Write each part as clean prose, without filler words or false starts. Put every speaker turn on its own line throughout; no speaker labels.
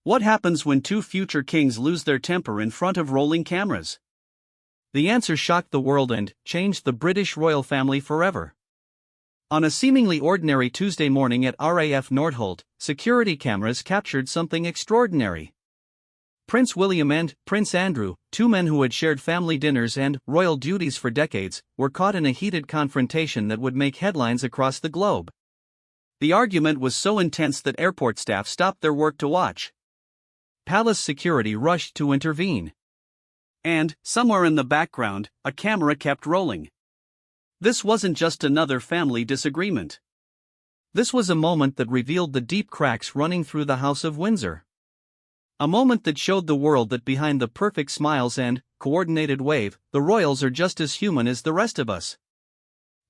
What happens when two future kings lose their temper in front of rolling cameras? The answer shocked the world and changed the British royal family forever. On a seemingly ordinary Tuesday morning at RAF Nordholt, security cameras captured something extraordinary. Prince William and Prince Andrew, two men who had shared family dinners and royal duties for decades, were caught in a heated confrontation that would make headlines across the globe. The argument was so intense that airport staff stopped their work to watch. Palace security rushed to intervene. And, somewhere in the background, a camera kept rolling. This wasn't just another family disagreement. This was a moment that revealed the deep cracks running through the House of Windsor. A moment that showed the world that behind the perfect smiles and coordinated wave, the royals are just as human as the rest of us.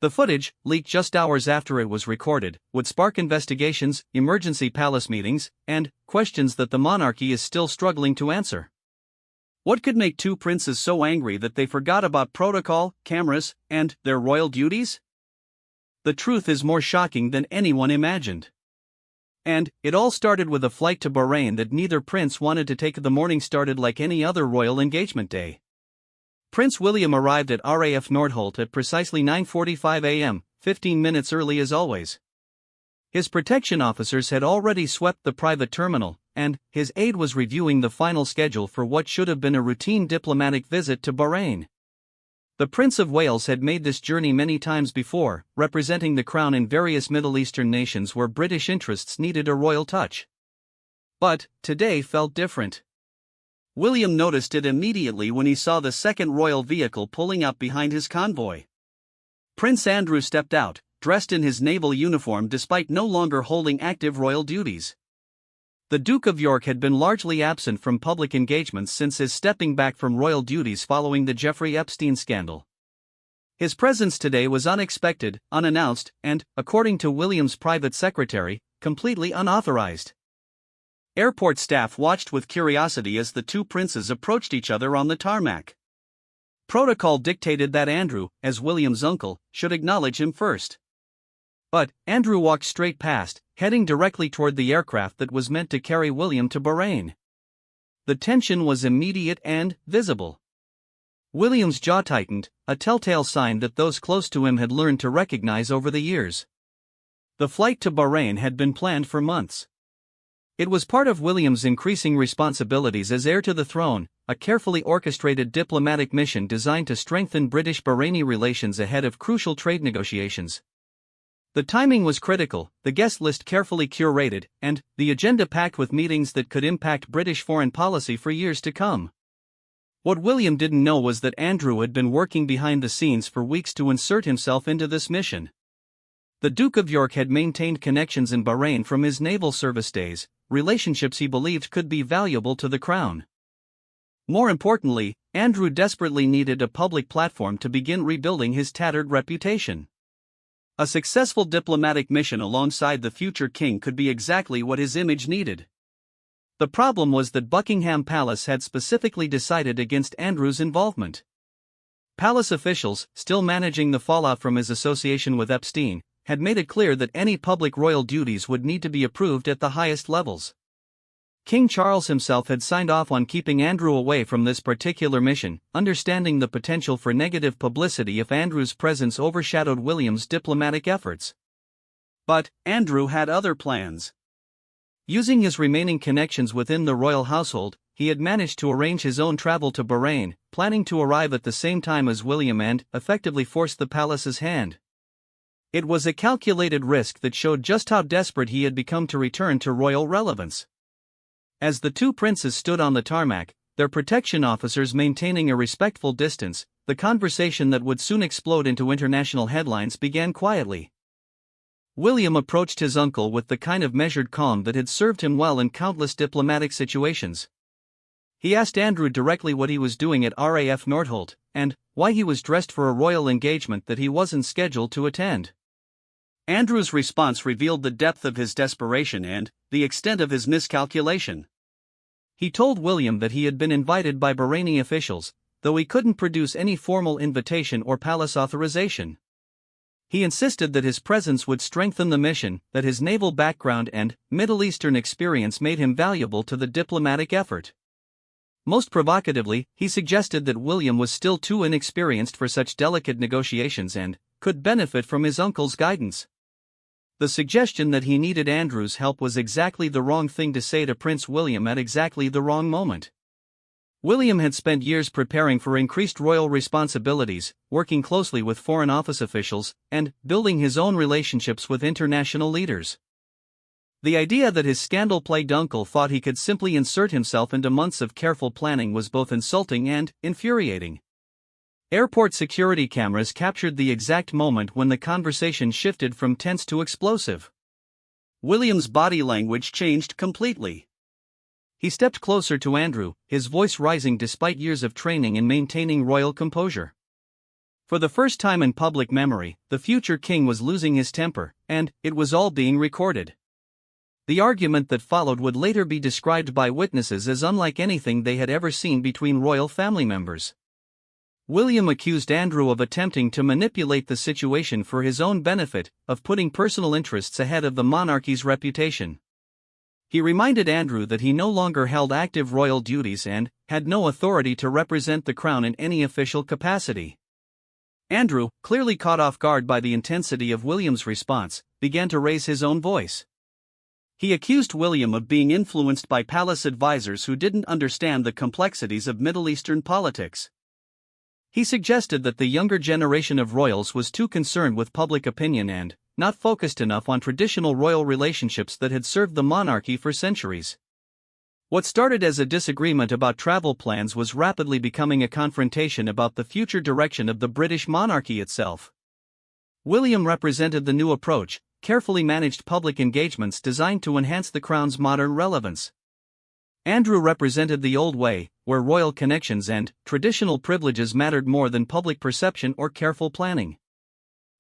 The footage, leaked just hours after it was recorded, would spark investigations, emergency palace meetings, and questions that the monarchy is still struggling to answer. What could make two princes so angry that they forgot about protocol, cameras, and their royal duties? The truth is more shocking than anyone imagined. And it all started with a flight to Bahrain that neither prince wanted to take. The morning started like any other royal engagement day. Prince William arrived at RAF Nordholt at precisely 9:45 a.m., 15 minutes early as always. His protection officers had already swept the private terminal, and his aide was reviewing the final schedule for what should have been a routine diplomatic visit to Bahrain. The Prince of Wales had made this journey many times before, representing the crown in various Middle Eastern nations where British interests needed a royal touch. But today felt different. William noticed it immediately when he saw the second royal vehicle pulling up behind his convoy. Prince Andrew stepped out, dressed in his naval uniform despite no longer holding active royal duties. The Duke of York had been largely absent from public engagements since his stepping back from royal duties following the Jeffrey Epstein scandal. His presence today was unexpected, unannounced, and, according to William's private secretary, completely unauthorized. Airport staff watched with curiosity as the two princes approached each other on the tarmac. Protocol dictated that Andrew, as William's uncle, should acknowledge him first. But Andrew walked straight past, heading directly toward the aircraft that was meant to carry William to Bahrain. The tension was immediate and visible. William's jaw tightened, a telltale sign that those close to him had learned to recognize over the years. The flight to Bahrain had been planned for months. It was part of William's increasing responsibilities as heir to the throne, a carefully orchestrated diplomatic mission designed to strengthen British-Bahraini relations ahead of crucial trade negotiations. The timing was critical, the guest list carefully curated, and the agenda packed with meetings that could impact British foreign policy for years to come. What William didn't know was that Andrew had been working behind the scenes for weeks to insert himself into this mission. The Duke of York had maintained connections in Bahrain from his naval service days, relationships he believed could be valuable to the crown. More importantly, Andrew desperately needed a public platform to begin rebuilding his tattered reputation. A successful diplomatic mission alongside the future king could be exactly what his image needed. The problem was that Buckingham Palace had specifically decided against Andrew's involvement. Palace officials, still managing the fallout from his association with Epstein, had made it clear that any public royal duties would need to be approved at the highest levels. King Charles himself had signed off on keeping Andrew away from this particular mission, understanding the potential for negative publicity if Andrew's presence overshadowed William's diplomatic efforts. But Andrew had other plans. Using his remaining connections within the royal household, he had managed to arrange his own travel to Bahrain, planning to arrive at the same time as William and effectively force the palace's hand. It was a calculated risk that showed just how desperate he had become to return to royal relevance. As the two princes stood on the tarmac, their protection officers maintaining a respectful distance, the conversation that would soon explode into international headlines began quietly. William approached his uncle with the kind of measured calm that had served him well in countless diplomatic situations. He asked Andrew directly what he was doing at RAF Nordholt, and why he was dressed for a royal engagement that he wasn't scheduled to attend. Andrew's response revealed the depth of his desperation and the extent of his miscalculation. He told William that he had been invited by Bahraini officials, though he couldn't produce any formal invitation or palace authorization. He insisted that his presence would strengthen the mission, that his naval background and Middle Eastern experience made him valuable to the diplomatic effort. Most provocatively, he suggested that William was still too inexperienced for such delicate negotiations and could benefit from his uncle's guidance. The suggestion that he needed Andrew's help was exactly the wrong thing to say to Prince William at exactly the wrong moment. William had spent years preparing for increased royal responsibilities, working closely with foreign office officials, and building his own relationships with international leaders. The idea that his scandal-plagued uncle thought he could simply insert himself into months of careful planning was both insulting and infuriating. Airport security cameras captured the exact moment when the conversation shifted from tense to explosive. William's body language changed completely. He stepped closer to Andrew, his voice rising despite years of training in maintaining royal composure. For the first time in public memory, the future king was losing his temper, and it was all being recorded. The argument that followed would later be described by witnesses as unlike anything they had ever seen between royal family members. William accused Andrew of attempting to manipulate the situation for his own benefit, of putting personal interests ahead of the monarchy's reputation. He reminded Andrew that he no longer held active royal duties and had no authority to represent the crown in any official capacity. Andrew, clearly caught off guard by the intensity of William's response, began to raise his own voice. He accused William of being influenced by palace advisors who didn't understand the complexities of Middle Eastern politics. He suggested that the younger generation of royals was too concerned with public opinion and not focused enough on traditional royal relationships that had served the monarchy for centuries. What started as a disagreement about travel plans was rapidly becoming a confrontation about the future direction of the British monarchy itself. William represented the new approach, carefully managed public engagements designed to enhance the crown's modern relevance. Andrew represented the old way, where royal connections and traditional privileges mattered more than public perception or careful planning.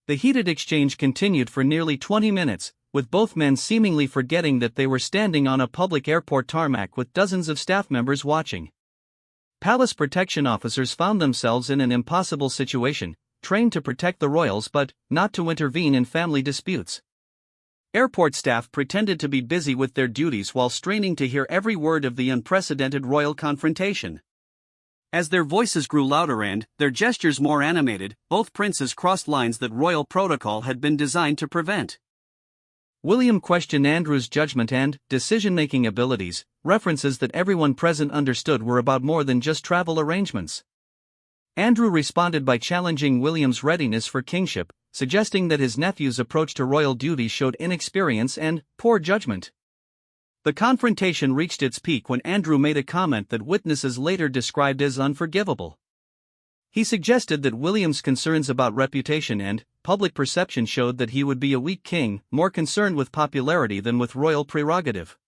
The heated exchange continued for nearly 20 minutes, with both men seemingly forgetting that they were standing on a public airport tarmac with dozens of staff members watching. Palace protection officers found themselves in an impossible situation, trained to protect the royals but not to intervene in family disputes. Airport staff pretended to be busy with their duties while straining to hear every word of the unprecedented royal confrontation. As their voices grew louder and their gestures more animated, both princes crossed lines that royal protocol had been designed to prevent. William questioned Andrew's judgment and decision-making abilities, references that everyone present understood were about more than just travel arrangements. Andrew responded by challenging William's readiness for kingship, suggesting that his nephew's approach to royal duty showed inexperience and poor judgment. The confrontation reached its peak when Andrew made a comment that witnesses later described as unforgivable. He suggested that William's concerns about reputation and public perception showed that he would be a weak king, more concerned with popularity than with royal prerogative.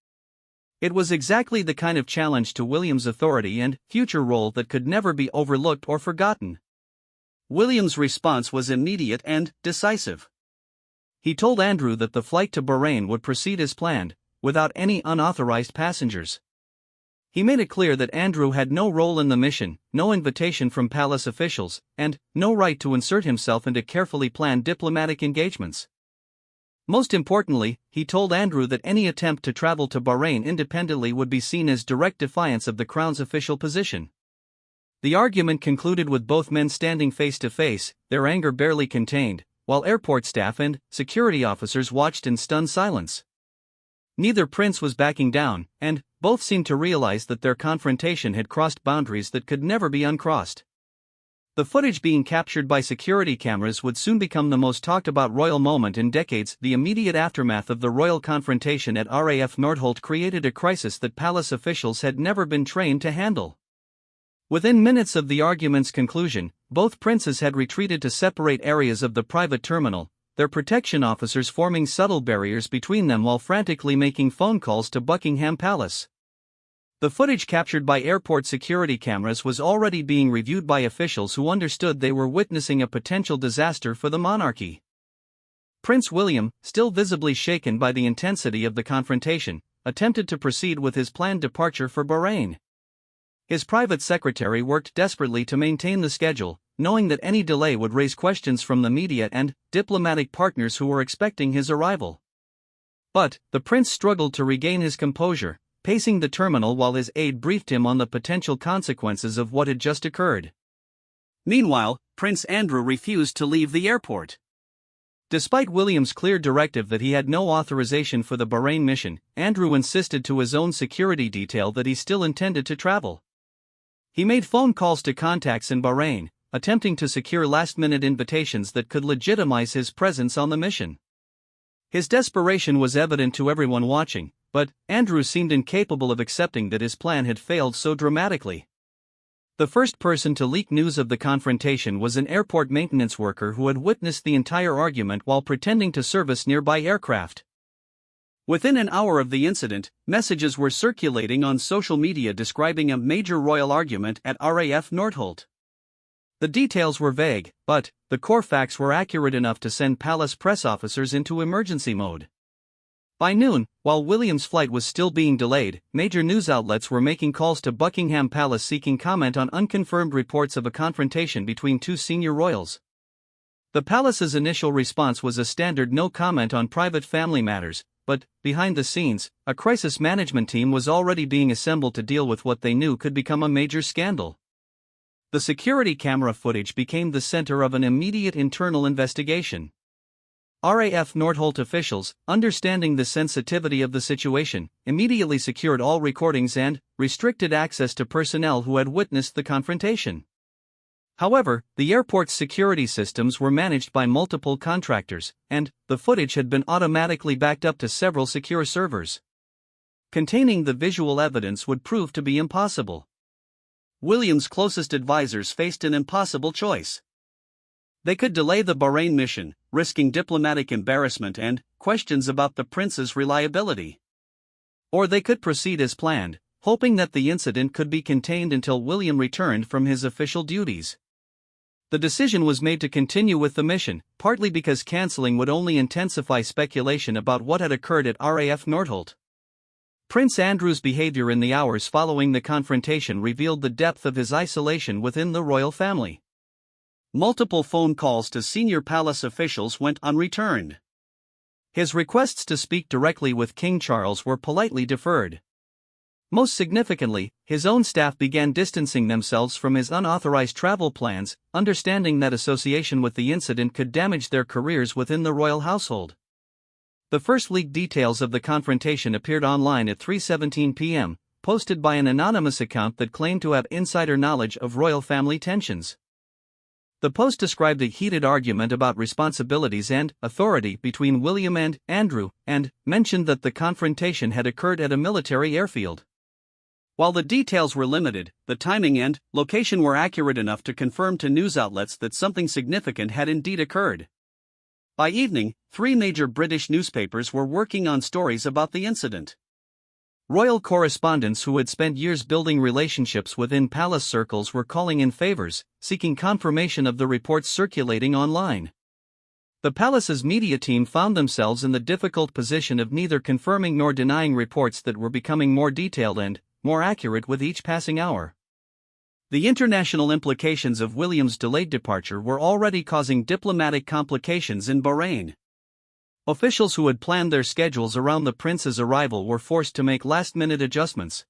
It was exactly the kind of challenge to William's authority and future role that could never be overlooked or forgotten. William's response was immediate and decisive. He told Andrew that the flight to Bahrain would proceed as planned, without any unauthorized passengers. He made it clear that Andrew had no role in the mission, no invitation from palace officials, and no right to insert himself into carefully planned diplomatic engagements. Most importantly, he told Andrew that any attempt to travel to Bahrain independently would be seen as direct defiance of the crown's official position. The argument concluded with both men standing face to face, their anger barely contained, while airport staff and security officers watched in stunned silence. Neither prince was backing down, and both seemed to realize that their confrontation had crossed boundaries that could never be uncrossed. The footage being captured by security cameras would soon become the most talked about royal moment in decades. The immediate aftermath of the royal confrontation at RAF Nordholt created a crisis that palace officials had never been trained to handle. Within minutes of the argument's conclusion, both princes had retreated to separate areas of the private terminal, their protection officers forming subtle barriers between them while frantically making phone calls to Buckingham Palace. The footage captured by airport security cameras was already being reviewed by officials who understood they were witnessing a potential disaster for the monarchy. Prince William, still visibly shaken by the intensity of the confrontation, attempted to proceed with his planned departure for Bahrain. His private secretary worked desperately to maintain the schedule, knowing that any delay would raise questions from the media and diplomatic partners who were expecting his arrival. But the prince struggled to regain his composure, pacing the terminal while his aide briefed him on the potential consequences of what had just occurred. Meanwhile, Prince Andrew refused to leave the airport. Despite William's clear directive that he had no authorization for the Bahrain mission, Andrew insisted to his own security detail that he still intended to travel. He made phone calls to contacts in Bahrain, attempting to secure last-minute invitations that could legitimize his presence on the mission. His desperation was evident to everyone watching, but Andrew seemed incapable of accepting that his plan had failed so dramatically. The first person to leak news of the confrontation was an airport maintenance worker who had witnessed the entire argument while pretending to service nearby aircraft. Within an hour of the incident, messages were circulating on social media describing a major royal argument at RAF Nordholt. The details were vague, but the core facts were accurate enough to send palace press officers into emergency mode. By noon, while William's flight was still being delayed, major news outlets were making calls to Buckingham Palace seeking comment on unconfirmed reports of a confrontation between two senior royals. The palace's initial response was a standard no comment on private family matters, but, behind the scenes, a crisis management team was already being assembled to deal with what they knew could become a major scandal. The security camera footage became the center of an immediate internal investigation. RAF Nordholt officials, understanding the sensitivity of the situation, immediately secured all recordings and restricted access to personnel who had witnessed the confrontation. However, the airport's security systems were managed by multiple contractors, and the footage had been automatically backed up to several secure servers. Containing the visual evidence would prove to be impossible. William's closest advisors faced an impossible choice. They could delay the Bahrain mission, risking diplomatic embarrassment and questions about the prince's reliability. Or they could proceed as planned, hoping that the incident could be contained until William returned from his official duties. The decision was made to continue with the mission, partly because cancelling would only intensify speculation about what had occurred at RAF Nordholt. Prince Andrew's behavior in the hours following the confrontation revealed the depth of his isolation within the royal family. Multiple phone calls to senior palace officials went unreturned. His requests to speak directly with King Charles were politely deferred. Most significantly, his own staff began distancing themselves from his unauthorized travel plans, understanding that association with the incident could damage their careers within the royal household. The first leaked details of the confrontation appeared online at 3:17 p.m., posted by an anonymous account that claimed to have insider knowledge of royal family tensions. The post described a heated argument about responsibilities and authority between William and Andrew, and mentioned that the confrontation had occurred at a military airfield. While the details were limited, the timing and location were accurate enough to confirm to news outlets that something significant had indeed occurred. By evening, 3 major British newspapers were working on stories about the incident. Royal correspondents who had spent years building relationships within palace circles were calling in favors, seeking confirmation of the reports circulating online. The palace's media team found themselves in the difficult position of neither confirming nor denying reports that were becoming more detailed and more accurate with each passing hour. The international implications of William's delayed departure were already causing diplomatic complications in Bahrain. Officials who had planned their schedules around the prince's arrival were forced to make last-minute adjustments.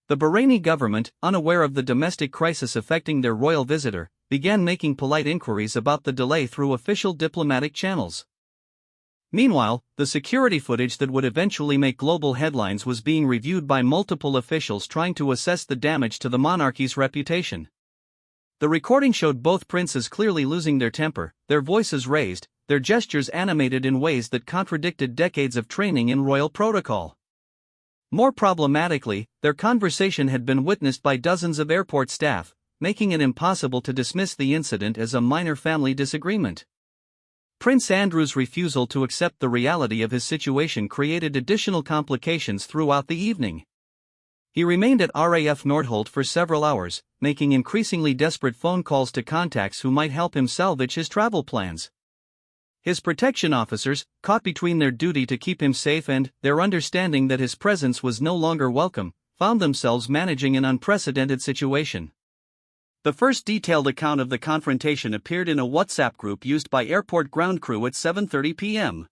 The Bahraini government, unaware of the domestic crisis affecting their royal visitor, began making polite inquiries about the delay through official diplomatic channels. Meanwhile, the security footage that would eventually make global headlines was being reviewed by multiple officials trying to assess the damage to the monarchy's reputation. The recording showed both princes clearly losing their temper, their voices raised, their gestures animated in ways that contradicted decades of training in royal protocol. More problematically, their conversation had been witnessed by dozens of airport staff, making it impossible to dismiss the incident as a minor family disagreement. Prince Andrew's refusal to accept the reality of his situation created additional complications throughout the evening. He remained at RAF Nordholt for several hours, making increasingly desperate phone calls to contacts who might help him salvage his travel plans. His protection officers, caught between their duty to keep him safe and their understanding that his presence was no longer welcome, found themselves managing an unprecedented situation. The first detailed account of the confrontation appeared in a WhatsApp group used by airport ground crew at 7:30 p.m.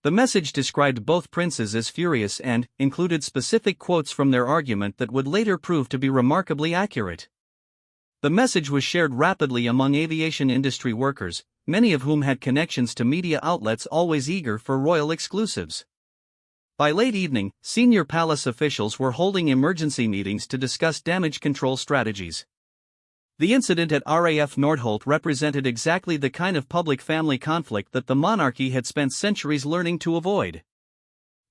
The message described both princes as furious and included specific quotes from their argument that would later prove to be remarkably accurate. The message was shared rapidly among aviation industry workers, many of whom had connections to media outlets always eager for royal exclusives. By late evening, senior palace officials were holding emergency meetings to discuss damage control strategies. The incident at RAF Nordholt represented exactly the kind of public-family conflict that the monarchy had spent centuries learning to avoid.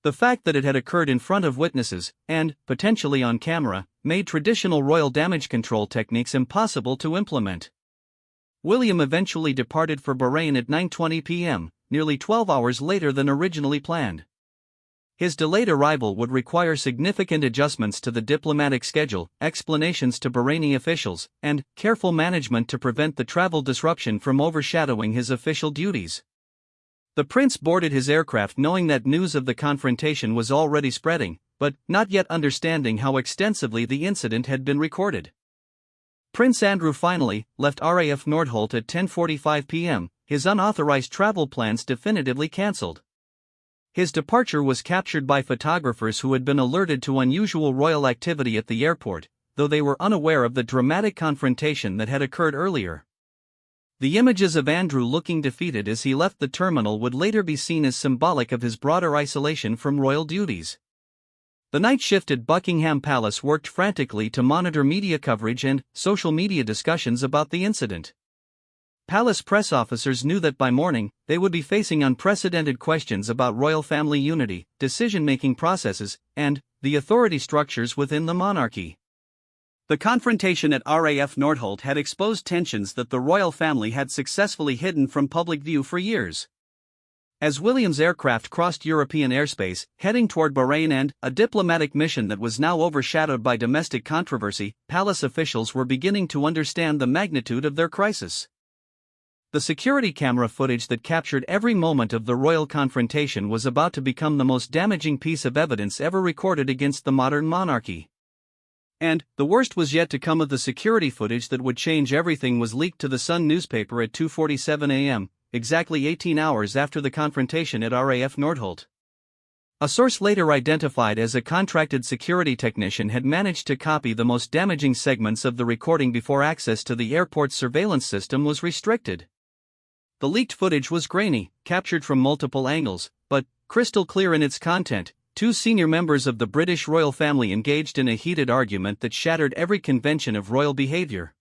The fact that it had occurred in front of witnesses, and, potentially on camera, made traditional royal damage control techniques impossible to implement. William eventually departed for Bahrain at 9:20 p.m., nearly 12 hours later than originally planned. His delayed arrival would require significant adjustments to the diplomatic schedule, explanations to Bahraini officials, and careful management to prevent the travel disruption from overshadowing his official duties. The prince boarded his aircraft knowing that news of the confrontation was already spreading, but not yet understanding how extensively the incident had been recorded. Prince Andrew finally left RAF Nordholt at 10:45 p.m., his unauthorized travel plans definitively cancelled. His departure was captured by photographers who had been alerted to unusual royal activity at the airport, though they were unaware of the dramatic confrontation that had occurred earlier. The images of Andrew looking defeated as he left the terminal would later be seen as symbolic of his broader isolation from royal duties. The night shift at Buckingham Palace worked frantically to monitor media coverage and social media discussions about the incident. Palace press officers knew that by morning, they would be facing unprecedented questions about royal family unity, decision-making processes, and the authority structures within the monarchy. The confrontation at RAF Nordholt had exposed tensions that the royal family had successfully hidden from public view for years. As William's aircraft crossed European airspace, heading toward Bahrain and a diplomatic mission that was now overshadowed by domestic controversy, palace officials were beginning to understand the magnitude of their crisis. The security camera footage that captured every moment of the royal confrontation was about to become the most damaging piece of evidence ever recorded against the modern monarchy. And the worst was yet to come. Of the security footage that would change everything was leaked to the Sun newspaper at 2:47 a.m., exactly 18 hours after the confrontation at RAF Nordholt. A source later identified as a contracted security technician had managed to copy the most damaging segments of the recording before access to the airport's surveillance system was restricted. The leaked footage was grainy, captured from multiple angles, but crystal clear in its content. Two senior members of the British royal family engaged in a heated argument that shattered every convention of royal behavior.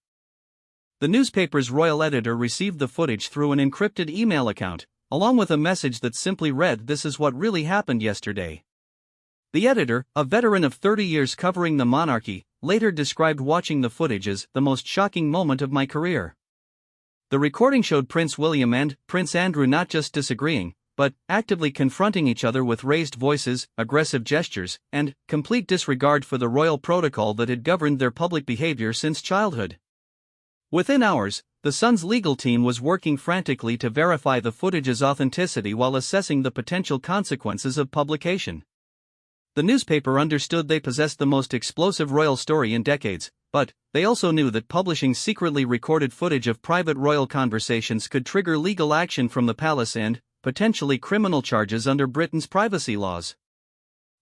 The newspaper's royal editor received the footage through an encrypted email account, along with a message that simply read, "This is what really happened yesterday." The editor, a veteran of 30 years covering the monarchy, later described watching the footage as the most shocking moment of my career. The recording showed Prince William and Prince Andrew not just disagreeing, but actively confronting each other with raised voices, aggressive gestures, and complete disregard for the royal protocol that had governed their public behavior since childhood. Within hours, the Sun's legal team was working frantically to verify the footage's authenticity while assessing the potential consequences of publication. The newspaper understood they possessed the most explosive royal story in decades, but they also knew that publishing secretly recorded footage of private royal conversations could trigger legal action from the palace and, potentially, criminal charges under Britain's privacy laws.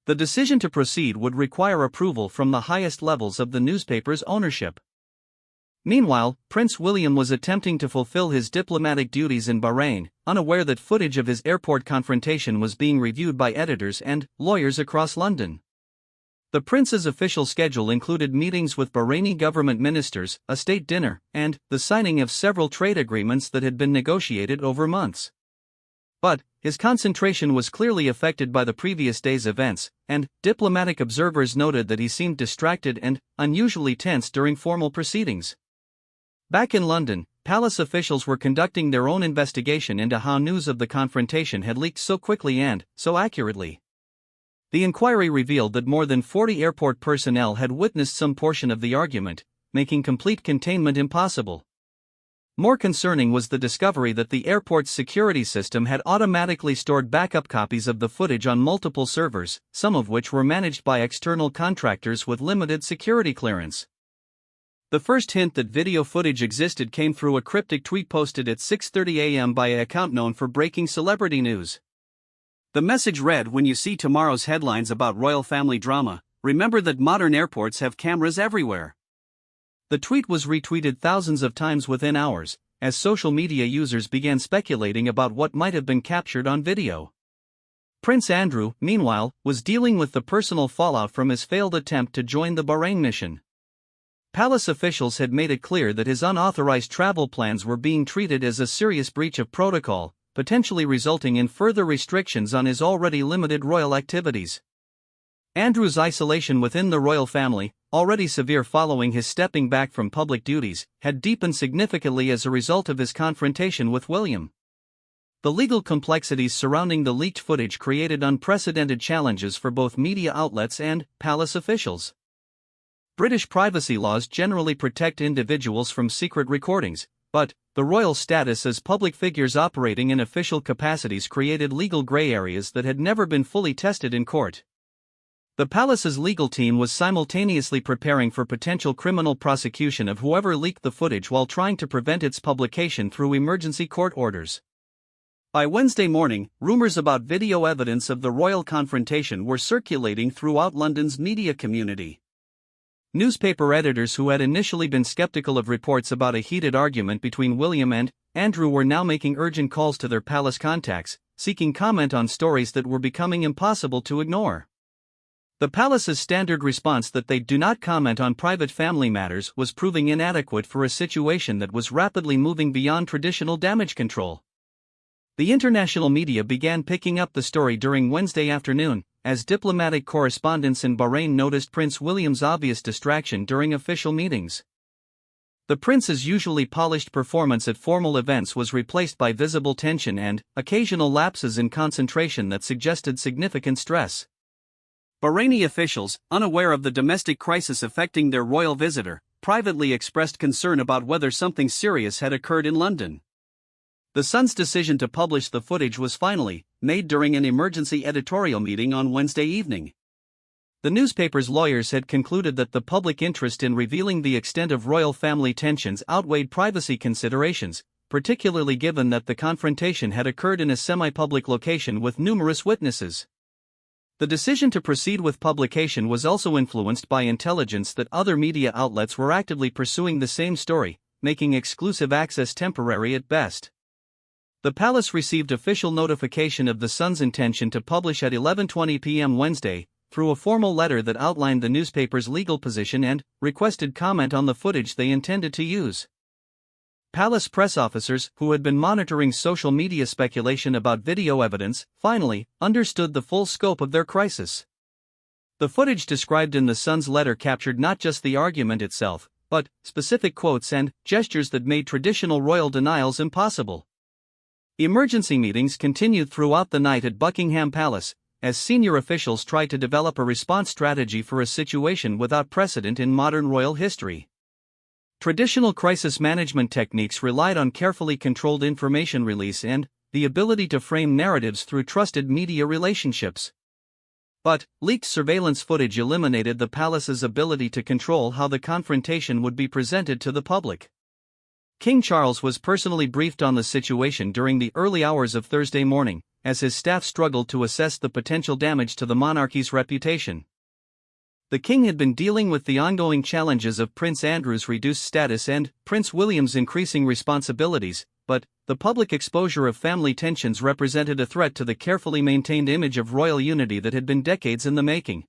The decision to proceed would require approval from the highest levels of the newspaper's ownership. Meanwhile, Prince William was attempting to fulfill his diplomatic duties in Bahrain, unaware that footage of his airport confrontation was being reviewed by editors and lawyers across London. The prince's official schedule included meetings with Bahraini government ministers, a state dinner, and the signing of several trade agreements that had been negotiated over months. But his concentration was clearly affected by the previous day's events, and diplomatic observers noted that he seemed distracted and unusually tense during formal proceedings. Back in London, palace officials were conducting their own investigation into how news of the confrontation had leaked so quickly and so accurately. The inquiry revealed that more than 40 airport personnel had witnessed some portion of the argument, making complete containment impossible. More concerning was the discovery that the airport's security system had automatically stored backup copies of the footage on multiple servers, some of which were managed by external contractors with limited security clearance. The first hint that video footage existed came through a cryptic tweet posted at 6:30 a.m. by an account known for breaking celebrity news. The message read, "When you see tomorrow's headlines about royal family drama, remember that modern airports have cameras everywhere." The tweet was retweeted thousands of times within hours, as social media users began speculating about what might have been captured on video. Prince Andrew, meanwhile, was dealing with the personal fallout from his failed attempt to join the Bahrain mission. Palace officials had made it clear that his unauthorized travel plans were being treated as a serious breach of protocol, potentially resulting in further restrictions on his already limited royal activities. Andrew's isolation within the royal family, already severe following his stepping back from public duties, had deepened significantly as a result of his confrontation with William. The legal complexities surrounding the leaked footage created unprecedented challenges for both media outlets and palace officials. British privacy laws generally protect individuals from secret recordings, but the royal status as public figures operating in official capacities created legal gray areas that had never been fully tested in court. The palace's legal team was simultaneously preparing for potential criminal prosecution of whoever leaked the footage while trying to prevent its publication through emergency court orders. By Wednesday morning, rumors about video evidence of the royal confrontation were circulating throughout London's media community. Newspaper editors who had initially been skeptical of reports about a heated argument between William and Andrew were now making urgent calls to their palace contacts, seeking comment on stories that were becoming impossible to ignore. The palace's standard response that they do not comment on private family matters was proving inadequate for a situation that was rapidly moving beyond traditional damage control. The international media began picking up the story during Wednesday afternoon, as diplomatic correspondents in Bahrain noticed Prince William's obvious distraction during official meetings. The prince's usually polished performance at formal events was replaced by visible tension and occasional lapses in concentration that suggested significant stress. Bahraini officials, unaware of the domestic crisis affecting their royal visitor, privately expressed concern about whether something serious had occurred in London. The Sun's decision to publish the footage was finally made during an emergency editorial meeting on Wednesday evening. The newspaper's lawyers had concluded that the public interest in revealing the extent of royal family tensions outweighed privacy considerations, particularly given that the confrontation had occurred in a semi-public location with numerous witnesses. The decision to proceed with publication was also influenced by intelligence that other media outlets were actively pursuing the same story, making exclusive access temporary at best. The palace received official notification of the Sun's intention to publish at 11:20 p.m. Wednesday, through a formal letter that outlined the newspaper's legal position and requested comment on the footage they intended to use. Palace press officers, who had been monitoring social media speculation about video evidence, finally understood the full scope of their crisis. The footage described in the Sun's letter captured not just the argument itself, but specific quotes and gestures that made traditional royal denials impossible. Emergency meetings continued throughout the night at Buckingham Palace, as senior officials tried to develop a response strategy for a situation without precedent in modern royal history. Traditional crisis management techniques relied on carefully controlled information release and the ability to frame narratives through trusted media relationships. But leaked surveillance footage eliminated the palace's ability to control how the confrontation would be presented to the public. King Charles was personally briefed on the situation during the early hours of Thursday morning, as his staff struggled to assess the potential damage to the monarchy's reputation. The king had been dealing with the ongoing challenges of Prince Andrew's reduced status and Prince William's increasing responsibilities, but the public exposure of family tensions represented a threat to the carefully maintained image of royal unity that had been decades in the making.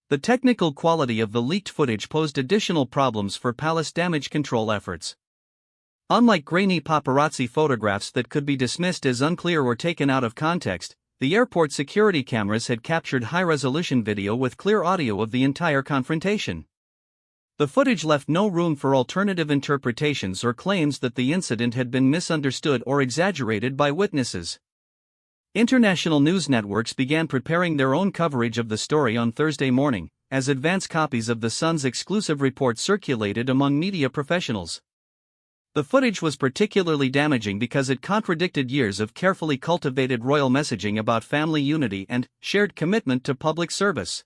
The technical quality of the leaked footage posed additional problems for palace damage control efforts. Unlike grainy paparazzi photographs that could be dismissed as unclear or taken out of context, the airport security cameras had captured high-resolution video with clear audio of the entire confrontation. The footage left no room for alternative interpretations or claims that the incident had been misunderstood or exaggerated by witnesses. International news networks began preparing their own coverage of the story on Thursday morning, as advance copies of the Sun's exclusive report circulated among media professionals. The footage was particularly damaging because it contradicted years of carefully cultivated royal messaging about family unity and shared commitment to public service.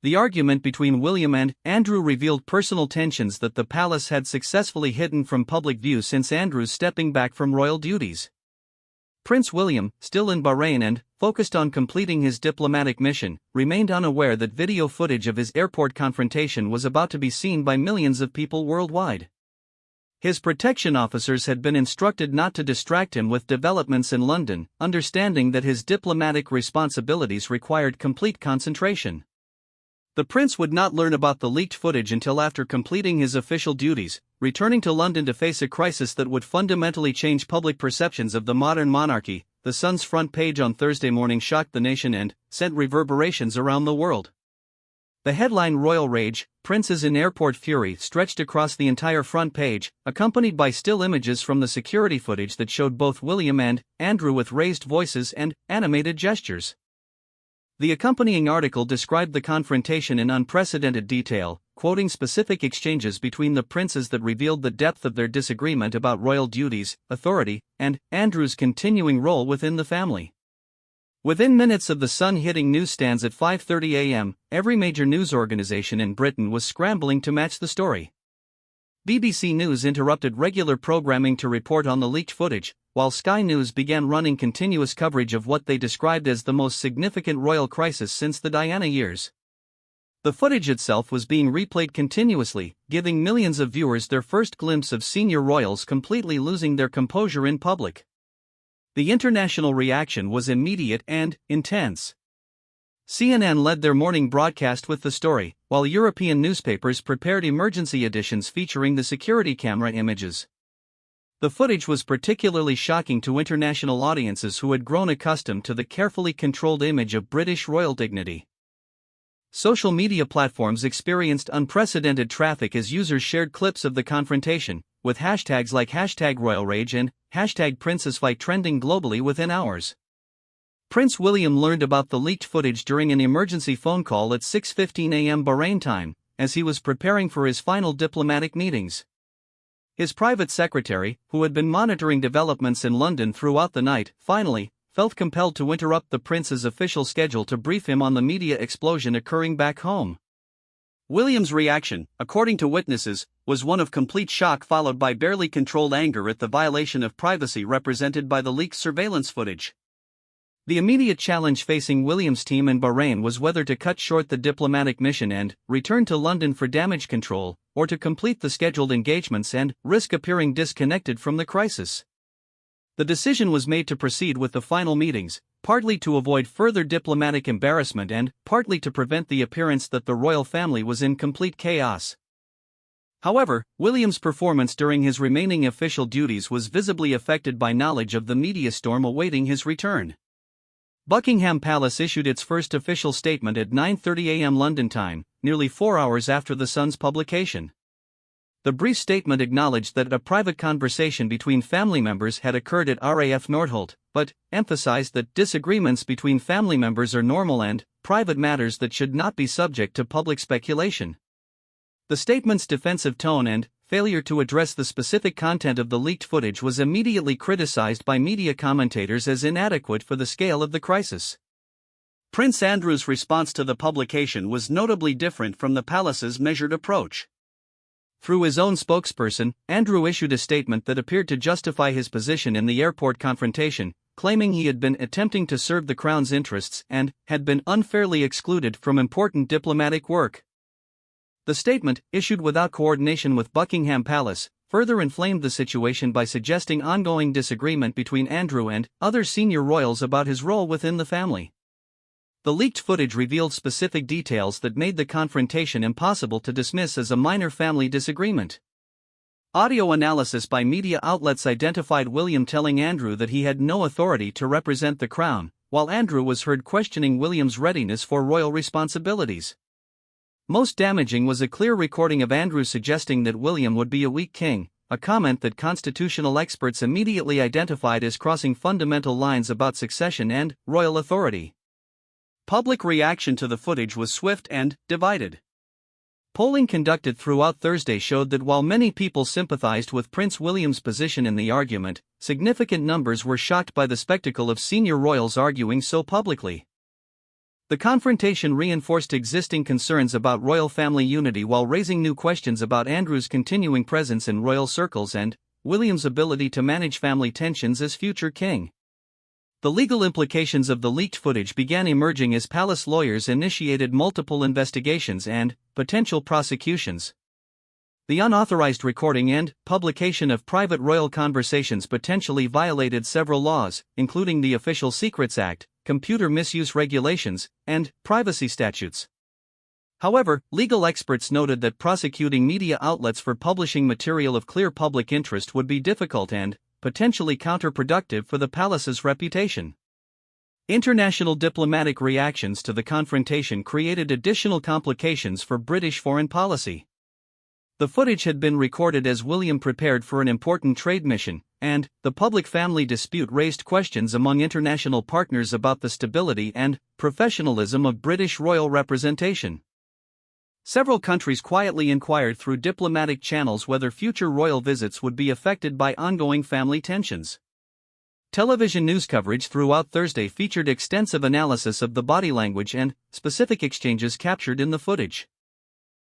The argument between William and Andrew revealed personal tensions that the palace had successfully hidden from public view since Andrew's stepping back from royal duties. Prince William, still in Bahrain and focused on completing his diplomatic mission, remained unaware that video footage of his airport confrontation was about to be seen by millions of people worldwide. His protection officers had been instructed not to distract him with developments in London, understanding that his diplomatic responsibilities required complete concentration. The prince would not learn about the leaked footage until after completing his official duties, returning to London to face a crisis that would fundamentally change public perceptions of the modern monarchy. The Sun's front page on Thursday morning shocked the nation and sent reverberations around the world. The headline "Royal Rage, Princes in Airport Fury" stretched across the entire front page, accompanied by still images from the security footage that showed both William and Andrew with raised voices and animated gestures. The accompanying article described the confrontation in unprecedented detail, quoting specific exchanges between the princes that revealed the depth of their disagreement about royal duties, authority, and Andrew's continuing role within the family. Within minutes of the Sun hitting newsstands at 5:30 a.m., every major news organization in Britain was scrambling to match the story. BBC News interrupted regular programming to report on the leaked footage, while Sky News began running continuous coverage of what they described as the most significant royal crisis since the Diana years. The footage itself was being replayed continuously, giving millions of viewers their first glimpse of senior royals completely losing their composure in public. The international reaction was immediate and intense. CNN led their morning broadcast with the story, while European newspapers prepared emergency editions featuring the security camera images. The footage was particularly shocking to international audiences who had grown accustomed to the carefully controlled image of British royal dignity. Social media platforms experienced unprecedented traffic as users shared clips of the confrontation, with hashtags like #RoyalRage and #PrincessFight trending globally within hours. Prince William learned about the leaked footage during an emergency phone call at 6:15 a.m. Bahrain time, as he was preparing for his final diplomatic meetings. His private secretary, who had been monitoring developments in London throughout the night, finally felt compelled to interrupt the prince's official schedule to brief him on the media explosion occurring back home. William's reaction, according to witnesses, was one of complete shock followed by barely controlled anger at the violation of privacy represented by the leaked surveillance footage. The immediate challenge facing William's team in Bahrain was whether to cut short the diplomatic mission and return to London for damage control, or to complete the scheduled engagements and risk appearing disconnected from the crisis. The decision was made to proceed with the final meetings, partly to avoid further diplomatic embarrassment and partly to prevent the appearance that the royal family was in complete chaos. However, William's performance during his remaining official duties was visibly affected by knowledge of the media storm awaiting his return. Buckingham Palace issued its first official statement at 9:30 a.m. London time, nearly 4 hours after the Sun's publication. The brief statement acknowledged that a private conversation between family members had occurred at RAF Nordholt, but emphasized that disagreements between family members are normal and private matters that should not be subject to public speculation. The statement's defensive tone and failure to address the specific content of the leaked footage was immediately criticized by media commentators as inadequate for the scale of the crisis. Prince Andrew's response to the publication was notably different from the palace's measured approach. Through his own spokesperson, Andrew issued a statement that appeared to justify his position in the airport confrontation, claiming he had been attempting to serve the Crown's interests and had been unfairly excluded from important diplomatic work. The statement, issued without coordination with Buckingham Palace, further inflamed the situation by suggesting ongoing disagreement between Andrew and other senior royals about his role within the family. The leaked footage revealed specific details that made the confrontation impossible to dismiss as a minor family disagreement. Audio analysis by media outlets identified William telling Andrew that he had no authority to represent the Crown, while Andrew was heard questioning William's readiness for royal responsibilities. Most damaging was a clear recording of Andrew suggesting that William would be a weak king, a comment that constitutional experts immediately identified as crossing fundamental lines about succession and royal authority. Public reaction to the footage was swift and divided. Polling conducted throughout Thursday showed that while many people sympathized with Prince William's position in the argument, significant numbers were shocked by the spectacle of senior royals arguing so publicly. The confrontation reinforced existing concerns about royal family unity while raising new questions about Andrew's continuing presence in royal circles and William's ability to manage family tensions as future king. The legal implications of the leaked footage began emerging as palace lawyers initiated multiple investigations and potential prosecutions. The unauthorized recording and publication of private royal conversations potentially violated several laws, including the Official Secrets Act, computer misuse regulations, and privacy statutes. However, legal experts noted that prosecuting media outlets for publishing material of clear public interest would be difficult and potentially counterproductive for the palace's reputation. International diplomatic reactions to the confrontation created additional complications for British foreign policy. The footage had been recorded as William prepared for an important trade mission, and the public-family dispute raised questions among international partners about the stability and professionalism of British royal representation. Several countries quietly inquired through diplomatic channels whether future royal visits would be affected by ongoing family tensions. Television news coverage throughout Thursday featured extensive analysis of the body language and specific exchanges captured in the footage.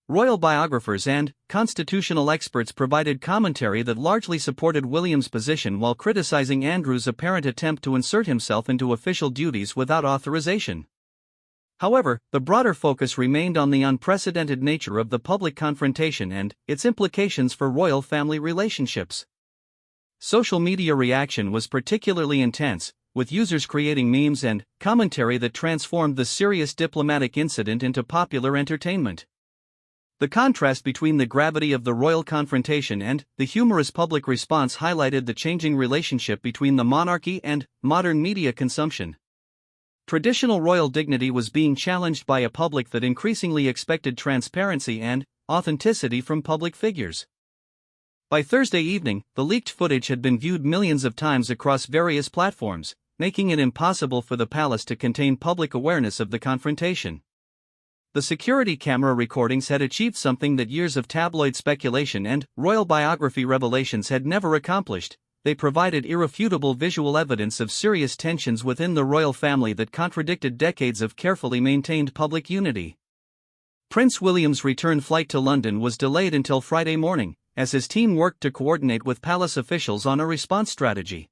Royal biographers and constitutional experts provided commentary that largely supported William's position while criticizing Andrew's apparent attempt to insert himself into official duties without authorization. However, the broader focus remained on the unprecedented nature of the public confrontation and its implications for royal family relationships. Social media reaction was particularly intense, with users creating memes and commentary that transformed the serious diplomatic incident into popular entertainment. The contrast between the gravity of the royal confrontation and the humorous public response highlighted the changing relationship between the monarchy and modern media consumption. Traditional royal dignity was being challenged by a public that increasingly expected transparency and authenticity from public figures. By Thursday evening, the leaked footage had been viewed millions of times across various platforms, making it impossible for the palace to contain public awareness of the confrontation. The security camera recordings had achieved something that years of tabloid speculation and royal biography revelations had never accomplished. They provided irrefutable visual evidence of serious tensions within the royal family that contradicted decades of carefully maintained public unity. Prince William's return flight to London was delayed until Friday morning, as his team worked to coordinate with palace officials on a response strategy.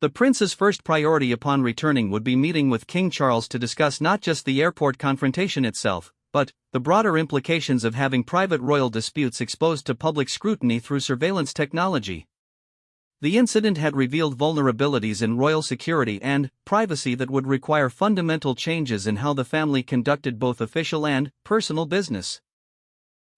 The prince's first priority upon returning would be meeting with King Charles to discuss not just the airport confrontation itself, but the broader implications of having private royal disputes exposed to public scrutiny through surveillance technology. The incident had revealed vulnerabilities in royal security and privacy that would require fundamental changes in how the family conducted both official and personal business.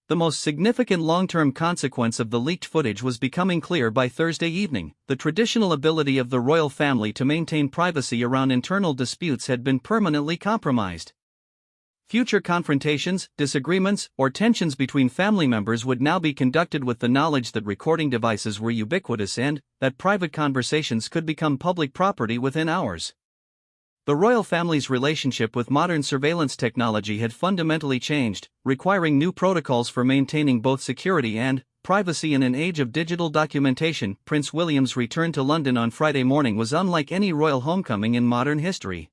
The most significant long-term consequence of the leaked footage was becoming clear by Thursday evening. The traditional ability of the royal family to maintain privacy around internal disputes had been permanently compromised. Future confrontations, disagreements, or tensions between family members would now be conducted with the knowledge that recording devices were ubiquitous and that private conversations could become public property within hours. The royal family's relationship with modern surveillance technology had fundamentally changed, requiring new protocols for maintaining both security and privacy in an age of digital documentation. Prince William's return to London on Friday morning was unlike any royal homecoming in modern history.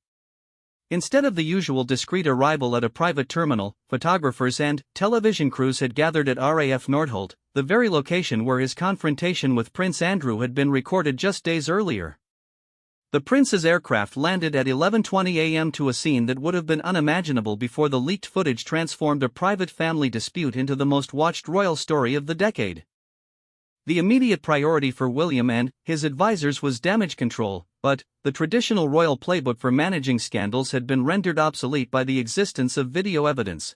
Instead of the usual discreet arrival at a private terminal, photographers and television crews had gathered at RAF Nordholt, the very location where his confrontation with Prince Andrew had been recorded just days earlier. The prince's aircraft landed at 11:20 a.m. to a scene that would have been unimaginable before the leaked footage transformed a private family dispute into the most watched royal story of the decade. The immediate priority for William and his advisors was damage control, but the traditional royal playbook for managing scandals had been rendered obsolete by the existence of video evidence.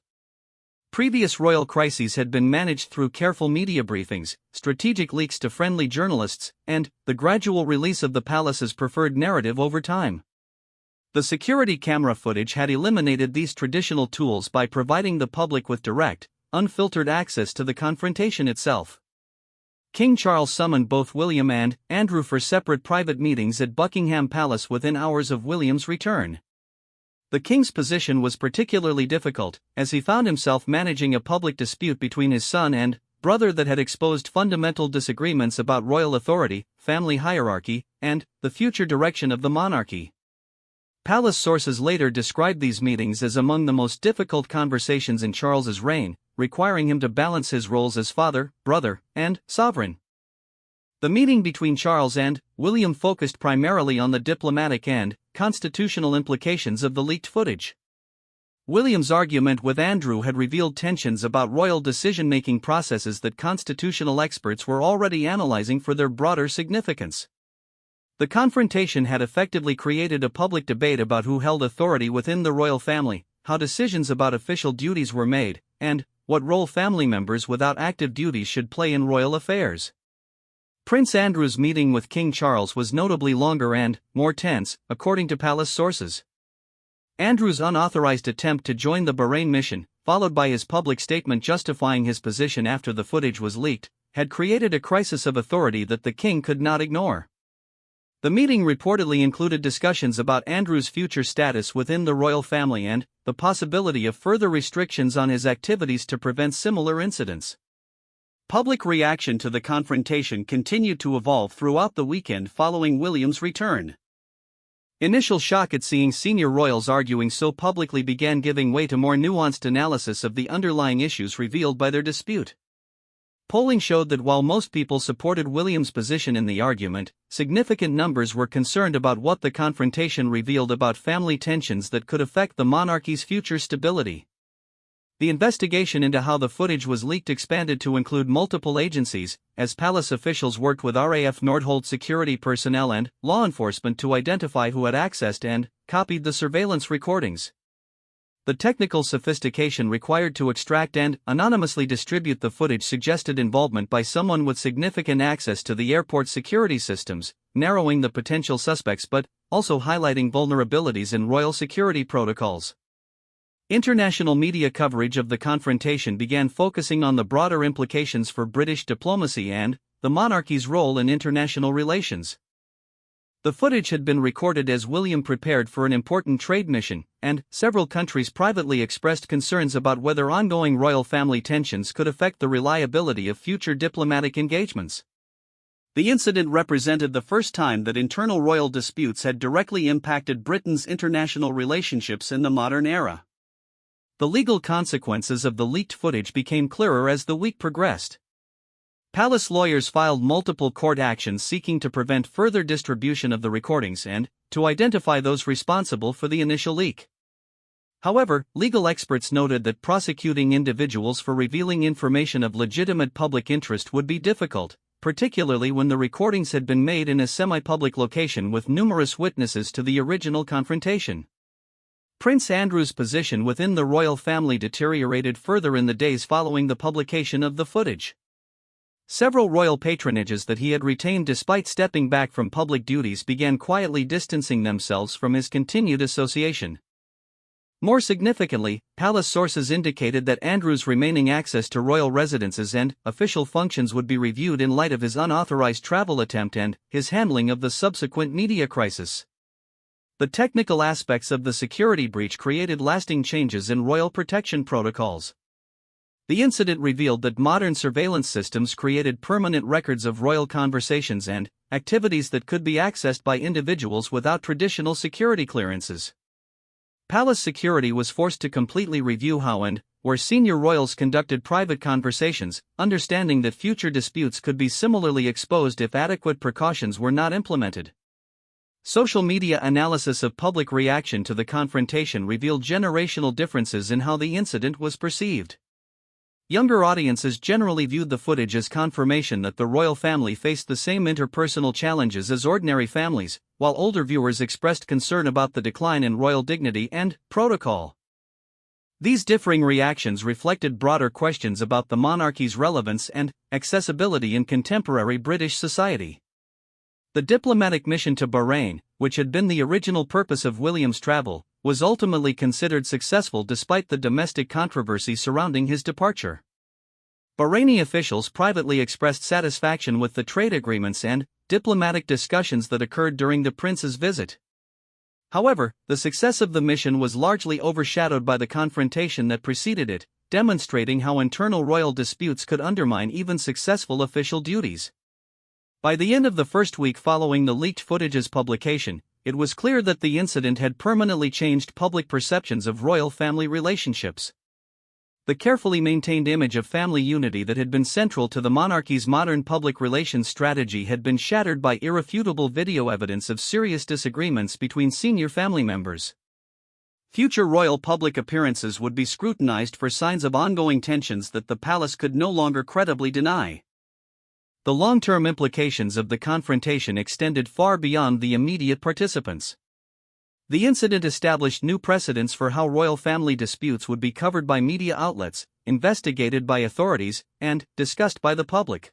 Previous royal crises had been managed through careful media briefings, strategic leaks to friendly journalists, and the gradual release of the palace's preferred narrative over time. The security camera footage had eliminated these traditional tools by providing the public with direct, unfiltered access to the confrontation itself. King Charles summoned both William and Andrew for separate private meetings at Buckingham Palace within hours of William's return. The king's position was particularly difficult, as he found himself managing a public dispute between his son and brother that had exposed fundamental disagreements about royal authority, family hierarchy, and the future direction of the monarchy. Palace sources later described these meetings as among the most difficult conversations in Charles's reign, requiring him to balance his roles as father, brother, and sovereign. The meeting between Charles and William focused primarily on the diplomatic and constitutional implications of the leaked footage. William's argument with Andrew had revealed tensions about royal decision-making processes that constitutional experts were already analyzing for their broader significance. The confrontation had effectively created a public debate about who held authority within the royal family, how decisions about official duties were made, and what role family members without active duties should play in royal affairs. Prince Andrew's meeting with King Charles was notably longer and more tense, according to palace sources. Andrew's unauthorized attempt to join the Bahrain mission, followed by his public statement justifying his position after the footage was leaked, had created a crisis of authority that the king could not ignore. The meeting reportedly included discussions about Andrew's future status within the royal family and the possibility of further restrictions on his activities to prevent similar incidents. Public reaction to the confrontation continued to evolve throughout the weekend following William's return. Initial shock at seeing senior royals arguing so publicly began giving way to more nuanced analysis of the underlying issues revealed by their dispute. Polling showed that while most people supported William's position in the argument, significant numbers were concerned about what the confrontation revealed about family tensions that could affect the monarchy's future stability. The investigation into how the footage was leaked expanded to include multiple agencies, as palace officials worked with RAF Nordholt security personnel and law enforcement to identify who had accessed and copied the surveillance recordings. The technical sophistication required to extract and anonymously distribute the footage suggested involvement by someone with significant access to the airport security systems, narrowing the potential suspects but also highlighting vulnerabilities in royal security protocols. International media coverage of the confrontation began focusing on the broader implications for British diplomacy and the monarchy's role in international relations. The footage had been recorded as William prepared for an important trade mission, and several countries privately expressed concerns about whether ongoing royal family tensions could affect the reliability of future diplomatic engagements. The incident represented the first time that internal royal disputes had directly impacted Britain's international relationships in the modern era. The legal consequences of the leaked footage became clearer as the week progressed. Palace lawyers filed multiple court actions seeking to prevent further distribution of the recordings and to identify those responsible for the initial leak. However, legal experts noted that prosecuting individuals for revealing information of legitimate public interest would be difficult, particularly when the recordings had been made in a semi-public location with numerous witnesses to the original confrontation. Prince Andrew's position within the royal family deteriorated further in the days following the publication of the footage. Several royal patronages that he had retained despite stepping back from public duties began quietly distancing themselves from his continued association. More significantly, palace sources indicated that Andrew's remaining access to royal residences and official functions would be reviewed in light of his unauthorized travel attempt and his handling of the subsequent media crisis. The technical aspects of the security breach created lasting changes in royal protection protocols. The incident revealed that modern surveillance systems created permanent records of royal conversations and activities that could be accessed by individuals without traditional security clearances. Palace security was forced to completely review how and where senior royals conducted private conversations, understanding that future disputes could be similarly exposed if adequate precautions were not implemented. Social media analysis of public reaction to the confrontation revealed generational differences in how the incident was perceived. Younger audiences generally viewed the footage as confirmation that the royal family faced the same interpersonal challenges as ordinary families, while older viewers expressed concern about the decline in royal dignity and protocol. These differing reactions reflected broader questions about the monarchy's relevance and accessibility in contemporary British society. The diplomatic mission to Bahrain, which had been the original purpose of William's travel, was ultimately considered successful despite the domestic controversy surrounding his departure. Bahraini officials privately expressed satisfaction with the trade agreements and diplomatic discussions that occurred during the prince's visit. However, the success of the mission was largely overshadowed by the confrontation that preceded it, demonstrating how internal royal disputes could undermine even successful official duties. By the end of the first week following the leaked footage's publication, it was clear that the incident had permanently changed public perceptions of royal family relationships. The carefully maintained image of family unity that had been central to the monarchy's modern public relations strategy had been shattered by irrefutable video evidence of serious disagreements between senior family members. Future royal public appearances would be scrutinized for signs of ongoing tensions that the palace could no longer credibly deny. The long-term implications of the confrontation extended far beyond the immediate participants. The incident established new precedents for how royal family disputes would be covered by media outlets, investigated by authorities, and discussed by the public.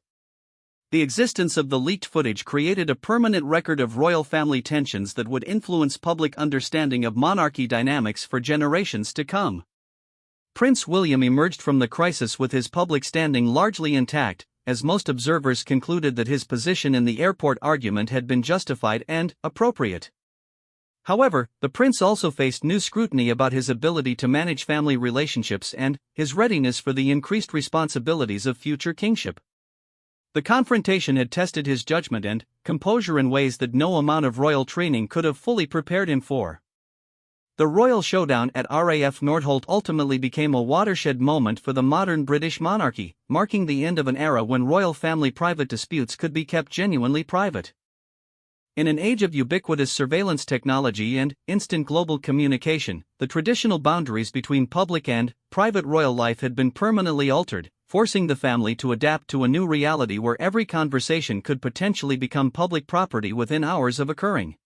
The existence of the leaked footage created a permanent record of royal family tensions that would influence public understanding of monarchy dynamics for generations to come. Prince William emerged from the crisis with his public standing largely intact, as most observers concluded that his position in the airport argument had been justified and appropriate. However, the prince also faced new scrutiny about his ability to manage family relationships and his readiness for the increased responsibilities of future kingship. The confrontation had tested his judgment and composure in ways that no amount of royal training could have fully prepared him for. The royal showdown at RAF Nordholt ultimately became a watershed moment for the modern British monarchy, marking the end of an era when royal family private disputes could be kept genuinely private. In an age of ubiquitous surveillance technology and instant global communication, the traditional boundaries between public and private royal life had been permanently altered, forcing the family to adapt to a new reality where every conversation could potentially become public property within hours of occurring.